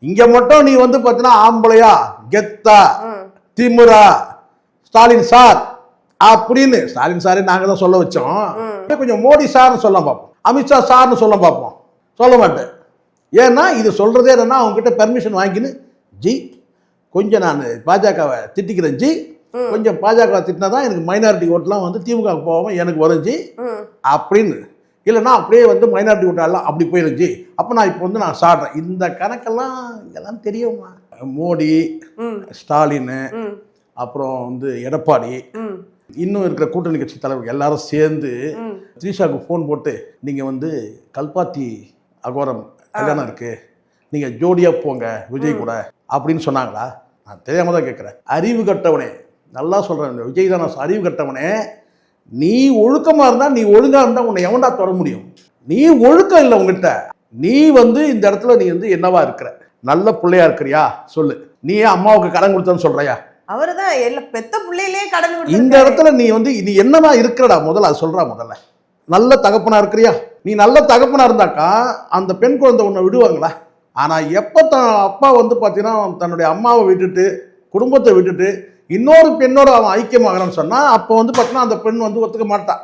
இங்க மட்டும் நீ வந்து பாத்தீங்கன்னா ஆம்பளையா கெத்தா திமுறா ஸ்டாலின் சார் அப்படின்னு ஸ்டாலின் சாரே நாங்க தான் சொல்ல வச்சோம். கொஞ்சம் மோடி சார்னு சொல்ல பார்ப்போம், அமித்ஷா சார்னு சொல்ல பார்ப்போம். சொல்ல மாட்டேன். ஏன்னா இது சொல்றதே என்னன்னா அவங்க கிட்ட பெர்மிஷன் வாங்கின்னு ஜி கொஞ்சம் நான் பாஜகவை திட்டிக்கிறேன் ஜி, கொஞ்சம் பாஜக திட்டினா தான் எனக்கு மைனாரிட்டி ஓட்டெலாம் வந்து திமுக போகாமல் எனக்கு வரும் ஜி அப்படின்னு. இல்லைன்னா அப்படியே வந்து மைனாரிட்டி ஓட்டெல்லாம் அப்படி போயிடும் ஜி, அப்போ நான் இப்போ வந்து நான் சாடுறேன். இந்த கணக்கெல்லாம் இதெல்லாம் தெரியுமா? மோடி, ஸ்டாலின், அப்புறம் வந்து எடப்பாடி, இன்னும் இருக்கிற கூட்டணி கட்சி தலைவர்கள் எல்லாரும் சேர்ந்து த்ரீஷாவுக்கு ஃபோன் போட்டு நீங்கள் வந்து கல்பாத்தி அகோரம் கல்யாணம் இருக்கு, நீங்கள் ஜோடியாக போங்க விஜய் கூட அப்படின்னு சொன்னாங்களா? நான் தெரியாம தான் கேட்குறேன். அறிவு கட்டவனே, நல்லா சொல்கிறேன், விஜய் தான் நான் அறிவு கட்டவனே. நீ ஒழுக்கமாக இருந்தால், நீ ஒழுங்காக இருந்தால் உன்னை எவன்டா தொட முடியும்? நீ ஒழுக்கம் இல்லை உங்ககிட்ட. நீ வந்து இந்த இடத்துல நீ வந்து என்னவா இருக்கிற? நல்ல பிள்ளையா இருக்கிறியா சொல்லு. நீ ஏன் அம்மாவுக்கு கடன் கொடுத்தன்னு சொல்றியா? அவர்தான் பெத்த பிள்ளையிலே கடன் கொடுத்து. இந்த இடத்துல நீ வந்து நீ என்னவா இருக்கிறடா முதல்ல அது சொல்றா. முதல்ல நல்ல தகப்பனா இருக்கிறியா? நீ நல்ல தகப்பனா இருந்தாக்கா அந்த பெண் குழந்தை உன்னை விடுவாங்களா? ஆனால் எப்போ அப்பா வந்து பார்த்தீங்கன்னா தன்னுடைய அம்மாவை விட்டுட்டு குடும்பத்தை விட்டுட்டு இன்னொரு பெண்ணோட அவன் ஐக்கியமாகறான்னு சொன்னால் அப்போ வந்து பார்த்தீங்கன்னா அந்த பெண் வந்து ஒத்துக்க மாட்டான்.